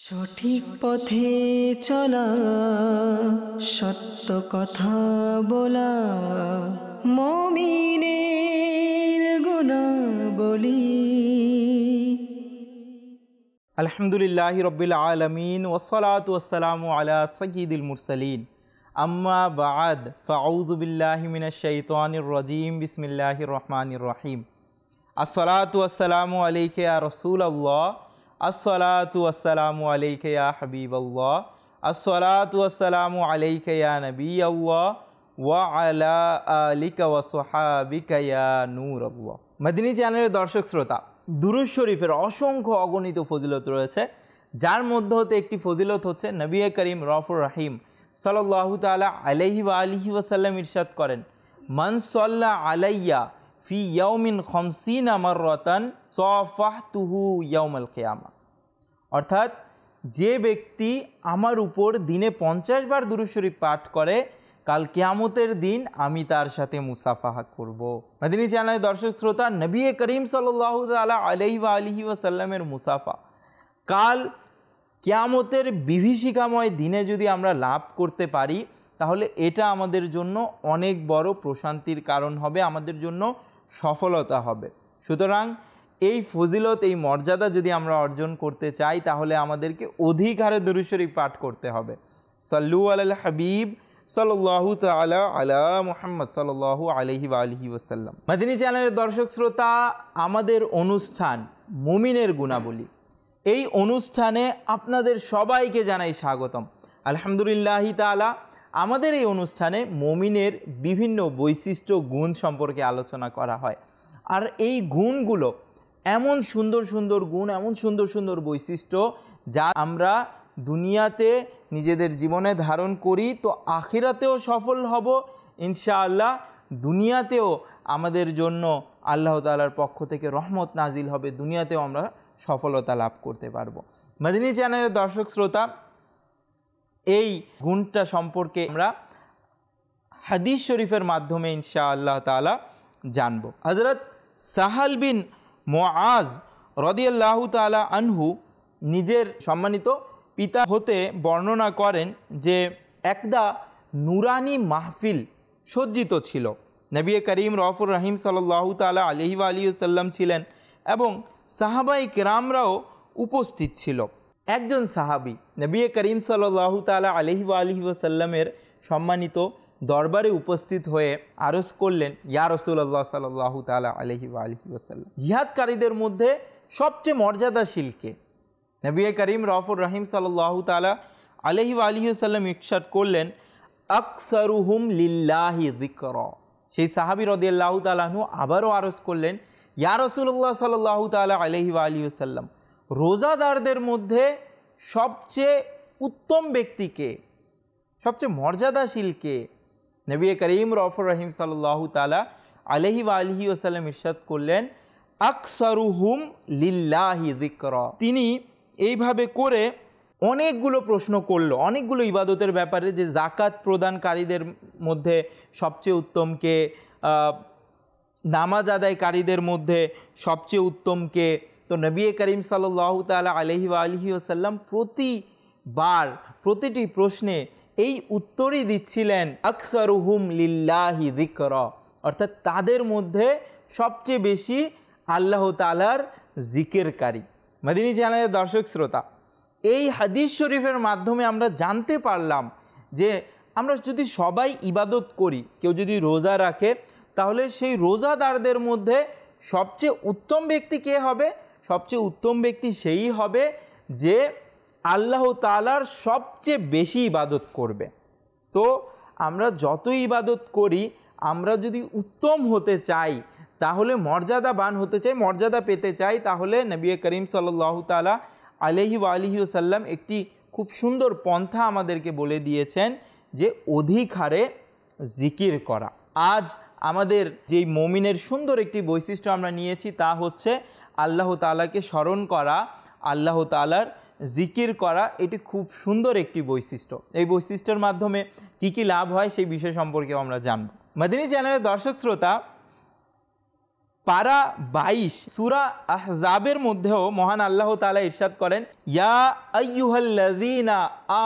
সঠিক পথে চলা, সত্য কথা বলা, মুমিনের গুণাবলী। আলহামদুলিল্লাহি রাব্বিল আলামিন ওয়াসসালাতু ওয়াসসালামু আলা সাইয়্যিদিল মুরসালিন, আম্মা বা'দ, ফাআউযু বিল্লাহি মিনাশ শাইতানির রাজীম। বিসমিল্লাহির রহমানির রহিম। আসসালাতু ওয়াসসালামু আলাইকা ইয়া রাসূলাল্লাহ, আসসালাতু ওয়াসসালামু আলাইকা ইয়া হাবিবাল্লাহ, আসসালাতু ওয়াসসালামু আলাইকা ইয়া নবিয়াল্লাহ ওয়া আলা আলিকা ওয়া সাহাবিকা ইয়া নূরাল্লাহ। মদিনী চ্যানেলের দর্শক শ্রোতা, দুরূদ শরীফের অসংখ্য অগণিত ফজিলত রয়েছে, যার মধ্যে হতে একটি ফজিলত হচ্ছে নবী করিম রউফুর রহিম সাল্লাল্লাহু তাআলা আলাইহি ওয়া আলিহি ওয়াসাল্লাম ইরশাদ করেন, মান সাল্লা আলাইয়া ফি ইয়াউমিন 50 মাররাতান সাফাহতুহু ইয়াউমাল কিয়ামা। অর্থাৎ যে ব্যক্তি আমার উপর দিনে 50 বার দুরূদ শরীফ পাঠ করে, কাল কিয়ামতের দিন আমি তার সাথে মুসাফাহা করব। মদিনী চ্যানেলের দর্শক শ্রোতা, নবী করিম সাল্লাল্লাহু তাআলা আলাইহি ওয়া আলিহি ওয়াসাল্লামের মুসাফা কাল কিয়ামতের বিভীষিকাময় দিনে যদি আমরা লাভ করতে পারি, তাহলে এটা আমাদের জন্য অনেক বড় প্রশান্তির কারণ হবে, আমাদের জন্য সফলতা হবে। সুতরাং এই ফজিলত, এই মর্যাদা যদি আমরা অর্জন করতে চাই, তাহলে আমাদেরকে অধিক হারে দুরূদ শরীফ পাঠ করতে হবে। সাল্লু আলাল হাবিব সাল্লাল্লাহু তাআলা আলা মুহাম্মদ সাল্লাল্লাহু আলাইহি ওয়া আলিহি ওয়াসাল্লাম। মদিনী চ্যানেলের দর্শক শ্রোতা, আমাদের অনুষ্ঠান মুমিনের গুণাবলী, এই অনুষ্ঠানে আপনাদের সবাইকে জানাই স্বাগতম। আলহামদুলিল্লাহি তাআলা, আমাদের এই অনুষ্ঠানে মুমিনের বিভিন্ন বৈশিষ্ট্য, গুণ সম্পর্কে আলোচনা করা হয়। আর এই গুণগুলো এমন সুন্দর সুন্দর গুণ, এমন সুন্দর সুন্দর বৈশিষ্ট্য, যা আমরা দুনিয়াতে নিজেদের জীবনে ধারণ করি তো আখিরাতেও সফল হব ইনশাআল্লাহ। দুনিয়াতেও আমাদের জন্য আল্লাহ তাআলার পক্ষ থেকে রহমত নাজিল হবে, দুনিয়াতেও আমরা সফলতা লাভ করতে পারবো। মদিনী চ্যানেলের দর্শক শ্রোতা, এই গুণটা সম্পর্কে আমরা হাদিস শরীফের মাধ্যমে ইনশাআল্লাহ তাআলা জানব। হযরত সাহাল বিন মুআজ রাদিয়াল্লাহু তাআলা আনহু নিজের সম্মানিত পিতা হতে বর্ণনা করেন যে একদা নুরানি মাহফিল সজ্জিত ছিল। নবী করিম রউফুর রহিম সাল্লাল্লাহু তাআলা আলাইহি ওয়া আলিহি ওয়াসাল্লাম ছিলেন এবং সাহাবায়ে কেরামরাও উপস্থিত ছিল। একজন সাহাবী নবী করিম সাল্লাল্লাহু তাআলা আলাইহি ওয়া আলিহি ওয়াসাল্লামের সম্মানিত দরবারে উপস্থিত হয়ে আরজ করলেন, ইয়া রাসূলুল্লাহ সাল্লাল্লাহু তাআলা আলাইহি ওয়া আলিহি ওয়াসাল্লাম, জিহাদকারীদের মধ্যে সবচেয়ে মর্যাদাশীল কে? নবী করিম রউফুর রহিম সাল্লাল্লাহু তাআলা আলাইহি ওয়া আলিহি ওয়াসাল্লাম ইরশাদ করলেন, আকসারুহুম লিল্লাহি যিকরা। সেই সাহাবী রাদিয়াল্লাহু তাআলা আনহু আবারও আরজ করলেন, ইয়া রাসূলুল্লাহ সাল্লাল্লাহু তাআলা আলাইহি ওয়া আলিহি ওয়াসাল্লাম, রোজাদারদের মধ্যে সবচেয়ে উত্তম ব্যক্তি কে, সবচেয়ে মর্যাদাশীল কে? নবী করিম রউফুর রহিম সাল্লাল্লাহু তাআলা আলাইহি ওয়া আলিহি ওয়াসাল্লাম ইরশাদ করলেন, আকসারুহুম লিল্লাহি যিকরা। তিনি এইভাবে করে অনেকগুলো প্রশ্ন করলো, অনেকগুলো ইবাদতের ব্যাপারে, যে যাকাত প্রদানকারীদের মধ্যে সবচেয়ে উত্তম কে, নামাজ আদায়কারীদের মধ্যে সবচেয়ে উত্তম কে। তো নবী করিম সাল্লাল্লাহু তাআলা আলাইহি ওয়া আলিহি ওয়াসাল্লাম প্রতিবার প্রতিটি প্রশ্নে এই উত্তরই দিচ্ছিলেন, আকসারুহুম লিল্লাহি যিকরা, অর্থাৎ তাদের মধ্যে সবচেয়ে বেশি আল্লাহ তাআলার জিকিরকারী। মদিনী চ্যানেলের দর্শক শ্রোতা, এই হাদিস শরীফের মাধ্যমে আমরা জানতে পারলাম যে আমরা যদি সবাই ইবাদত করি, কেউ যদি রোজা রাখে, তাহলে সেই রোজাদারদের মধ্যে সবচেয়ে উত্তম ব্যক্তি কে হবে? সবচেয়ে উত্তম ব্যক্তি সেই হবে যে আল্লাহ তাআলার সবচেয়ে বেশি ইবাদত করবে। তো আমরা যতই ইবাদত করি, আমরা যদি উত্তম হতে চাই, তাহলে মর্যাদাবান হতে চাই, মর্যাদা পেতে চাই, তাহলে নবী করিম সাল্লাল্লাহু তাআলা আলাইহি ওয়া আলিহি ওয়াসাল্লাম একটি খুব সুন্দর পন্থা আমাদেরকে বলে দিয়েছেন, যে অধিক হারে জিকির করা। আজ আমাদের যেই মুমিনের সুন্দর একটি বৈশিষ্ট্য আমরা নিয়েছি, তা হচ্ছে আল্লাহ তাআলাকে স্মরণ করা, আল্লাহ তাআলার জিকির করা। এটি খুব সুন্দর একটি বৈশিষ্ট্য। এই বৈশিষ্ট্যের মাধ্যমে কি কি লাভ হয় সেই বিষয় সম্পর্কেও আমরা জানব। মদিনী চ্যানেলের দর্শক শ্রোতা, পারা 22 সূরা আহজাবের মধ্যেও মহান আল্লাহ তাআলা ইরশাদ করেন, ইয়া আইয়ুহাল্লাযীনা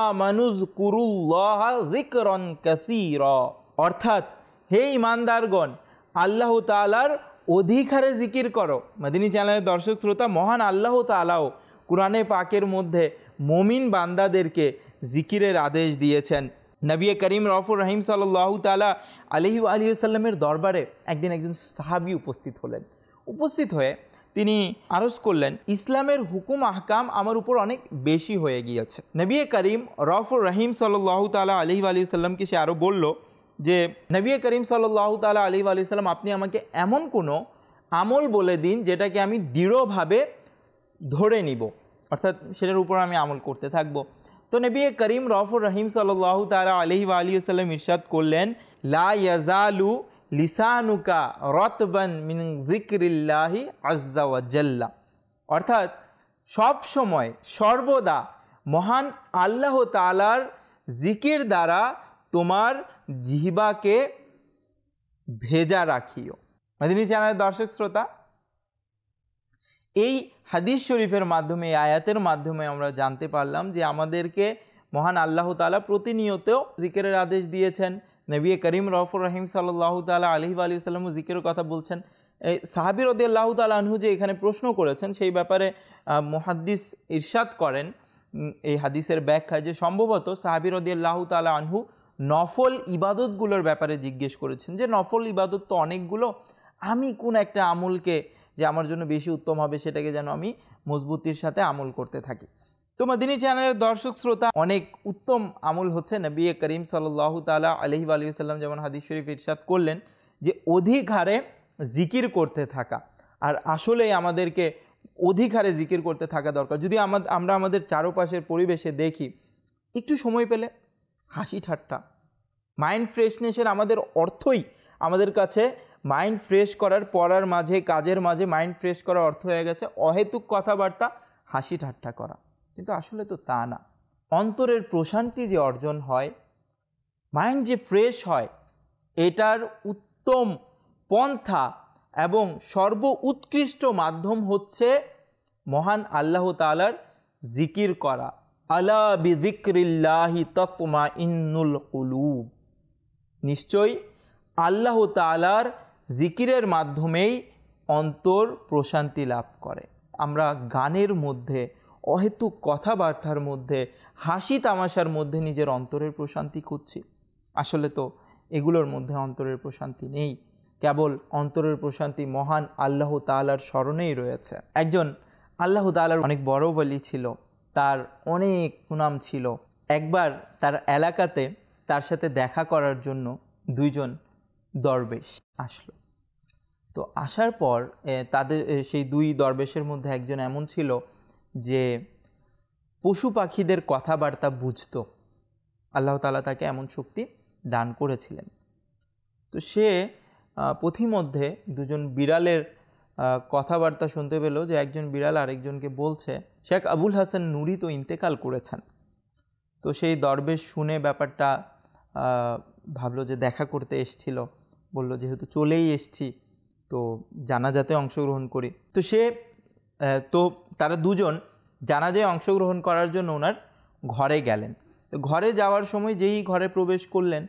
আমানুযকুরুল্লাহা যিকরান কাসীরা, অর্থাৎ হে ঈমানদারগণ, আল্লাহ তাআলার অধিকারে জিকির করো। মাদিনী চ্যানেলের দর্শক শ্রোতা, মহান আল্লাহ তাআলাও কুরআনে পাকের মধ্যে মুমিন বান্দাদেরকে জিকিরের আদেশ দিয়েছেন। নবী করিম রউফুর রহিম সাল্লাল্লাহু তাআলা আলাইহি ওয়া আলিহি ওয়াসাল্লামের দরবারে একদিন একজন সাহাবী উপস্থিত হলেন। উপস্থিত হয়ে তিনি আরজ করলেন, ইসলামের হুকুম আহকাম আমার উপর অনেক বেশি হয়ে গিয়েছে। নবী করিম রউফুর রহিম সাল্লাল্লাহু তাআলা আলাইহি ওয়া আলিহি ওয়াসাল্লামকে সে আরও বলল যে, নবী করিম সাল্লাল্লাহু তাআলা আলাইহি ওয়া আলিহি ওয়াসাল্লাম, আপনি আমাকে এমন কোনো আমল বলে দিন যেটাকে আমি দৃঢ়ভাবে ধরে নিব, অর্থাৎ সেটার উপর আমি আমল করতে থাকব। তো নবী করিম রউফুর রহিম সাল্লাল্লাহু তাআলা আলাইহি ওয়া আলিহি ওয়াসাল্লাম ইরশাদ করলেন, লা ইয়াজালু লিসানুকা রাতবান মিন যিকরিল্লাহি আযজা ওয়া জাল্লা, অর্থাৎ সব সময় সর্বদা মহান আল্লাহ তাআলার জিকির দ্বারা তোমার জিহ্বাকে ভেজা রাখিও। মাদিনী চ্যানেলের দর্শক শ্রোতা, এই হাদিস শরীফের মাধ্যমে, এই আয়াতের মাধ্যমে আমরা জানতে পারলাম যে আমাদেরকে মহান আল্লাহ তাআলা প্রতিনিয়ত জিকিরের আদেশ দিয়েছেন। নবী করিম রউফুর রহিম সাল্লাল্লাহু তাআলা আলাইহি ওয়া আলিহি ওয়াসাল্লামও জিকিরের কথা বলছেন। সাহাবী রাদিয়াল্লাহু তাআলা আনহু যে এখানে প্রশ্ন করেছেন, সেই ব্যাপারে মুহাদ্দিস ইরশাদ করেন এই হাদিসের ব্যাখ্যায় যে সম্ভবত সাহাবী রাদিয়াল্লাহু তাআলা আনহু নফল ইবাদতগুলোর ব্যাপারে জিজ্ঞেস করেছেন, যে নফল ইবাদত তো অনেকগুলো, আমি কোন একটা আমলকে যে আমার জন্য বেশি উত্তম হবে সেটাকে যেন আমি মজবুতির সাথে আমল করতে থাকি। তো মাদিনী চ্যানেলের দর্শক শ্রোতা, অনেক উত্তম আমল হচ্ছে নবী করিম সাল্লাল্লাহু তাআলা আলাইহি ওয়া আলিহি ওয়াসাল্লাম যেমন হাদিস শরীফ ইরশাদ করলেন যে অধিক হারে জিকির করতে থাকা। আর আসলেই আমাদেরকে অধিক হারে জিকির করতে থাকা দরকার। যদি আমরা আমাদের চারপাশের পরিবেশে দেখি, একটু সময় পেলে হাসি ঠাট্টা, মাইন্ড ফ্রেশনেসের আমাদের অর্থই আমাদের কাছে মাইন্ড ফ্রেশ করার, পড়ার মাঝে কাজের মাঝে মাইন্ড ফ্রেশ করার অর্থ হয়ে গেছে অহেতুক কথাবার্তা, হাসি ঠাট্টা করা। কিন্তু আসলে তো তা না। অন্তরের প্রশান্তি যে অর্জন হয়, মাইন্ড যে ফ্রেশ হয়, এটার উত্তম পন্থা এবং সর্ব উৎকৃষ্ট মাধ্যম হচ্ছে মহান আল্লাহ তাআলার জিকির করা। আলা বিযিকরিল্লাহি তাতমাইন্নুল কুলুব, নিশ্চয়ই আল্লাহ তাআলার জিকিরের মাধ্যমেই অন্তর প্রশান্তি লাভ করে। আমরা গানের মধ্যে, অহেতুক কথাবার্তার মধ্যে, হাসি তামাশার মধ্যে নিজের অন্তরের প্রশান্তি খুঁজছি। আসলে তো এগুলোর মধ্যে অন্তরের প্রশান্তি নেই, কেবল অন্তরের প্রশান্তি মহান আল্লাহ তাআলার স্মরণেই রয়েছে। একজন আল্লাহ তাআলার অনেক বড় ওলি ছিল, তার অনেক সুনাম ছিল। একবার তার এলাকাতে তার সাথে দেখা করার জন্য দুইজন দরবেশ আসলো। তো আসার পর তাদের সেই দুই দরবেশের মধ্যে একজন এমন ছিল যে পশু পাখিদের কথাবার্তা বুঝতো। আল্লাহ তাআলা তাকে এমন শক্তি দান করেছিলেন। তো সে পথিমধ্যে দুজন বিড়ালের কথাবার্তা শুনতে পেল যে একজন বিড়াল আরেকজনকে বলছে, শেখ আবুল হাসান নুরি তো ইন্তেকাল করেছেন। তো সেই দরবেশ শুনে ব্যাপারটা ভাবলো যে দেখা করতে এসছিল, বলল যেহেতু চলেই এসছি তো জানাজাতে অংশগ্রহণ করি। তো তারা দুজন জানাজায় অংশগ্রহণ করার জন্য ওনার ঘরে গেলেন। তো ঘরে যাওয়ার সময় যেই ঘরে প্রবেশ করলেন,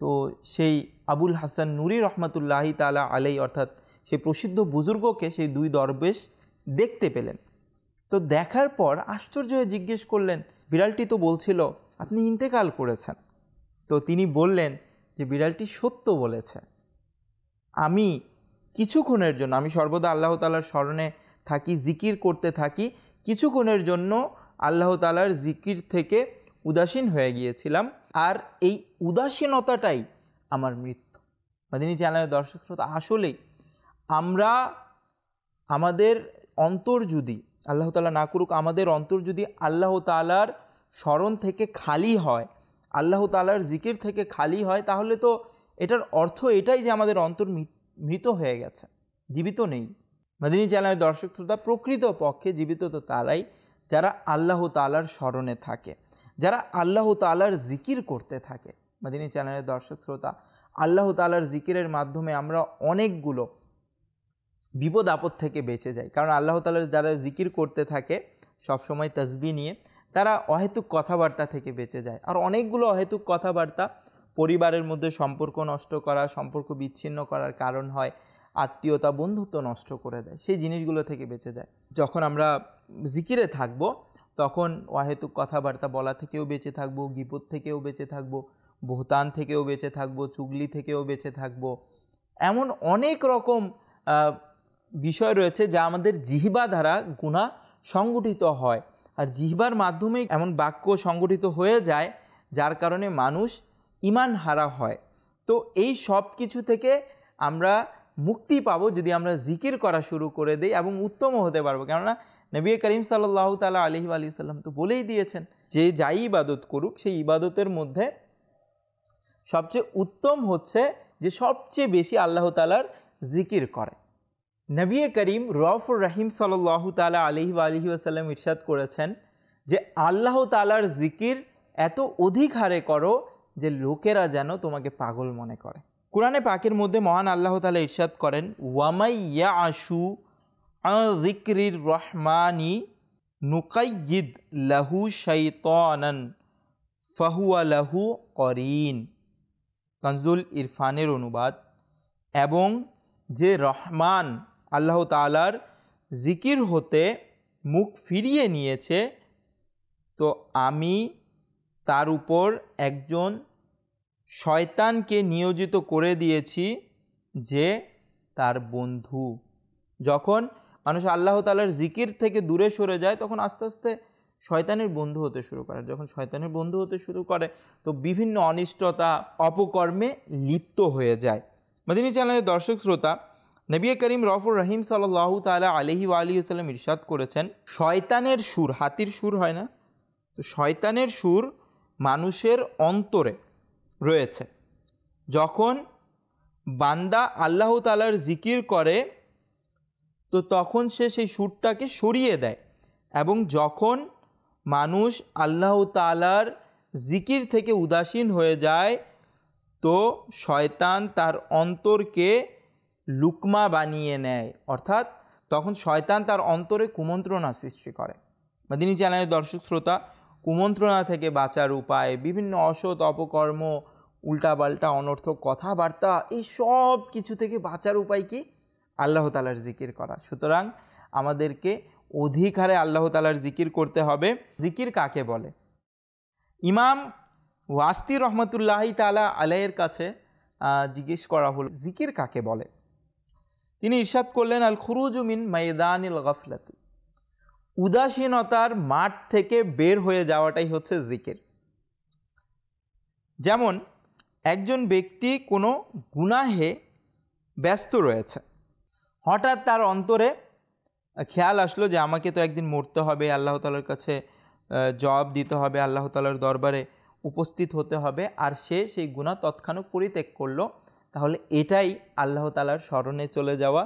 তো সেই আবুল হাসান নুরি রহমাতুল্লাহি তাআলা আলাই, অর্থাৎ সেই প্রসিদ্ধ বুজুর্গকে সেই দুই দরবেশ দেখতে পেলেন। তো দেখার পর আশ্চর্য হয়ে জিজ্ঞেস করলেন, বিড়ালটি তো বলছিল আপনি ইন্তেকাল করেছেন। তো তিনি বললেন যে বিড়ালটি সত্য বলেছে। আমি কিছুক্ষণের জন্য, আমি সর্বদা আল্লাহ তাআলার স্মরণে থাকি, জিকির করতে থাকি, কিছুক্ষণের জন্য আল্লাহ তাআলার জিকির থেকে উদাসীন হয়ে গিয়েছিলাম, আর এই উদাসীনতাটাই আমার মৃত্যু। মাদিনী চ্যানেলের দর্শক শ্রোতা, আসলেই আমরা আমাদের অন্তর যদি, আল্লাহ তাআলা না করুক, আমাদের অন্তর যদি আল্লাহ তাআলার স্মরণ থেকে খালি হয়, আল্লাহ তাআলার জিকির থেকে খালি হয়, তাহলে তো এটার অর্থ এটাই যে আমাদের অন্তর মৃত হয়ে গেছে, জীবিত নেই। মাদিনী চ্যানেলের দর্শক শ্রোতা, প্রকৃত পক্ষে জীবিত তো তারাই যারা আল্লাহ তাআলার স্মরণে থাকে, যারা আল্লাহ তাআলার জিকির করতে থাকে। মাদিনী চ্যানেলের দর্শক শ্রোতা, আল্লাহ তাআলার জিকিরের মাধ্যমে আমরা অনেকগুলো বিপদ আপদ থেকে বেঁচে যায়। কারণ আল্লাহ তাআলার যারা জিকির করতে থাকে সবসময় তাসবিহ নিয়ে, তারা অহেতুক কথাবার্তা থেকে বেঁচে যায়। আর অনেকগুলো অহেতুক কথাবার্তা পরিবারের মধ্যে সম্পর্ক নষ্ট করা, সম্পর্ক বিচ্ছিন্ন করার কারণ হয়, আত্মীয়তা বন্ধুত্ব নষ্ট করে দেয়, সেই জিনিসগুলো থেকে বেঁচে যায়। যখন আমরা জিকিরে থাকব তখন অহেতুক কথাবার্তা বলা থেকেও বেঁচে থাকবো, গীবত থেকেও বেঁচে থাকবো, বহতান থেকেও বেঁচে থাকবো, চুগলি থেকেও বেঁচে থাকবো। এমন অনেক রকম বিষয় রয়েছে যা আমাদের জিহ্বা দ্বারা গুনাহ সংগঠিত হয়, আর জিহ্বার মাধ্যমেই এমন বাক্য সংগঠিত হয়ে যায় যার কারণে মানুষ ঈমান হারা হয়। তো এই সব কিছু থেকে আমরা মুক্তি পাবো যদি আমরা জিকির করা শুরু করে দিই, এবং উত্তমও হতে পারবো। কেননা নবী করিম সাল্লাল্লাহু তাআলা আলাইহি ওয়া সাল্লাম তো বলেই দিয়েছেন যে যাই ইবাদত করুক সেই ইবাদতের মধ্যে সবচেয়ে উত্তম হচ্ছে যে সবচেয়ে বেশি আল্লাহ তাআলার জিকির করে। নবী করিম রউফুর রহিম সাল্লাল্লাহু তাআলা আলাইহি ওয়া সাল্লাম ইরশাদ করেছেন যে আল্লাহ তাআলার জিকির এত অধিক হারে করো যে লোকেরা যেন তোমাকে পাগল মনে করে। কোরআনে পাকের মধ্যে মহান আল্লাহ তাআলা ইরশাদ করেন, ওয়ামাই ইয়াশু আন যিকরির রহমানি নুকাইয়িদ লাহু শাইতানান ফাহুয়া লাহু করিন। কানজুল ইরফানের অনুবাদ, এবং যে রহমান আল্লাহ তাআলার জিকির হতে মুখ ফিরিয়ে নিয়েছে, তো আমি তার উপর একজন শয়তানকে নিয়োজিত করে দিয়েছি যে তার বন্ধু। যখন মানুষ আল্লাহ তাআলার জিকির থেকে দূরে সরে যায় তখন আস্তে আস্তে শয়তানের বন্ধু হতে শুরু করে। যখন শয়তানের বন্ধু হতে শুরু করে তো বিভিন্ন অনিষ্টতা অপকর্মে লিপ্ত হয়ে যায়। মদিনী চ্যানেলের দর্শক শ্রোতা, নবী করিম রউফুর রহিম সাল্লাল্লাহু তাআলা আলাইহি ওয়া সাল্লাম ইরশাদ করেছেন, শয়তানের সুর, হাতির সুর হয় না, তো শয়তানের সুর মানুষের অন্তরে রয়েছে। যখন বান্দা আল্লাহ তাআলার জিকির করে তো তখন সে সেই সুরটাকে সরিয়ে দেয়, এবং যখন মানুষ আল্লাহ তাআলার জিকির থেকে উদাসীন হয়ে যায় তো শয়তান তার অন্তরকে লুকমা বানিয়ে নেয়, অর্থাৎ তখন শয়তান তার অন্তরে কুমন্ত্রণা সৃষ্টি করে। মদিনী চ্যানেলের দর্শক শ্রোতা, কুমন্ত্রণা থেকে বাঁচার উপায়, বিভিন্ন অসৎ অপকর্ম, উল্টাপাল্টা অনর্থক কথাবার্তা, এই সব কিছু থেকে বাঁচার উপায় কি? আল্লাহ তাআলার জিকির করা। সুতরাং আমাদেরকে অধিক হারে আল্লাহ তাআলার জিকির করতে হবে। জিকির কাকে বলে? ইমাম ওয়াসতি রহমতুল্লাহি তাআলা আলাইহির কাছে জিজ্ঞেস করা হলো জিকির কাকে বলে। তিনি ইরশাদ করলেন, আল খুরুজু মিন মাইদানিল গাফলাতি, উদাসীনতার মাঠ থেকে বের হয়ে যাওয়াটাই হচ্ছে জিকির। যেমন একজন ব্যক্তি কোনো গুনাহে ব্যস্ত রয়েছে, হঠাৎ তার অন্তরে খেয়াল আসলো যে আমাকে তো একদিন মরতে হবে, আল্লাহ তাআলার কাছে জবাব দিতে হবে, আল্লাহ তাআলার দরবারে উপস্থিত হতে হবে, আর সে সেই গুনাহ তৎক্ষণাৎ পরিত্যাগ করলো। তাহলে এটাই আল্লাহ তাআলার স্মরণে চলে যাওয়া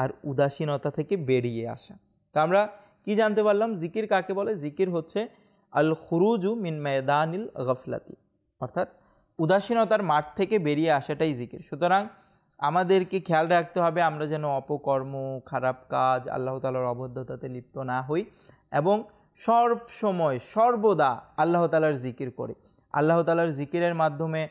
আর উদাসীনতা থেকে বেরিয়ে আসা। তা আমরা কি জানতে পারলাম জিকির কাকে বলে? জিকির হচ্ছে আল খুরুজু মিন মাইদানিল গাফলাতি, অর্থাৎ উদাসীনতার মাঠ থেকে বেরিয়ে আসাটাই জিকির। সুতরাং আমাদেরকে খেয়াল রাখতে হবে আমরা যেন অপকর্ম, খারাপ কাজ, আল্লাহ তাআলার অবদ্ধতাতে লিপ্ত না হই, এবং সব সময় সর্বদা আল্লাহ তাআলার জিকির করি। আল্লাহ তাআলার জিকিরের মাধ্যমে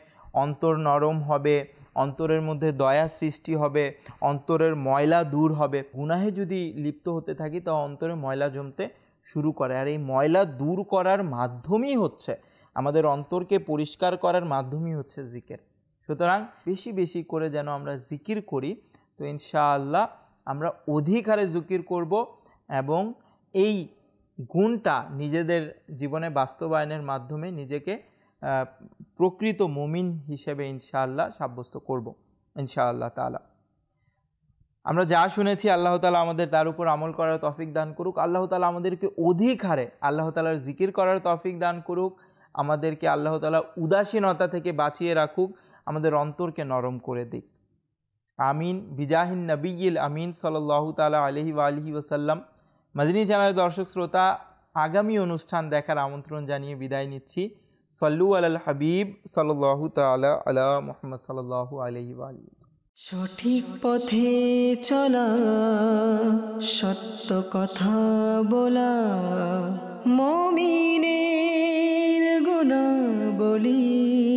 অন্তর নরম হবে, অন্তরের মধ্যে দয়া সৃষ্টি হবে, অন্তরের ময়লা দূর হবে। গুনাহে যদি লিপ্ত হতে থাকি তো অন্তরে ময়লা জমতে শুরু করে, আর এই ময়লা দূর করার মাধ্যমই হচ্ছে, আমাদের অন্তরকে পরিষ্কার করার মাধ্যমই হচ্ছে জিকির। সুতরাং বেশি বেশি করে যেন আমরা জিকির করি, তো ইনশাআল্লাহ আমরা অধিক হারে জিকির করব, এবং এই গুণটা নিজেদের জীবনে বাস্তবায়নের মাধ্যমে নিজেকে প্রকৃত মুমিন হিসেবে ইনশাআল্লাহ সাব্যস্ত করব ইনশাআল্লাহ তাআলা। আমরা যা শুনেছি আল্লাহ তাআলা আমাদের তার উপর আমল করার তৌফিক দান করুক। আল্লাহ তাআলা আমাদেরকে অধিক হারে আল্লাহ তাআলার জিকির করার তৌফিক দান করুক। আমাদেরকে আল্লাহ তাআলা উদাসীনতা থেকে বাঁচিয়ে রাখুক, আমাদের অন্তরকে নরম করে দিক। আমিন। বিজাহিন নবিয়্যিল আমিন সাল্লাল্লাহু তাআলা আলাইহি ওয়া আলিহি ওয়াসাল্লাম। মদিনী চ্যানেলের দর্শক শ্রোতা, আগামী অনুষ্ঠান দেখার আমন্ত্রণ জানিয়ে বিদায় নিচ্ছি। সাল্লু আলাল হাবিব সাল্লাল্লাহু তাআলা আলা মুহাম্মদ সাল্লাল্লাহু আলাইহি ওয়া আলিহি। সঠিক পথে চলা, সত্য কথা বলা, মুমিনের গুণাবলী।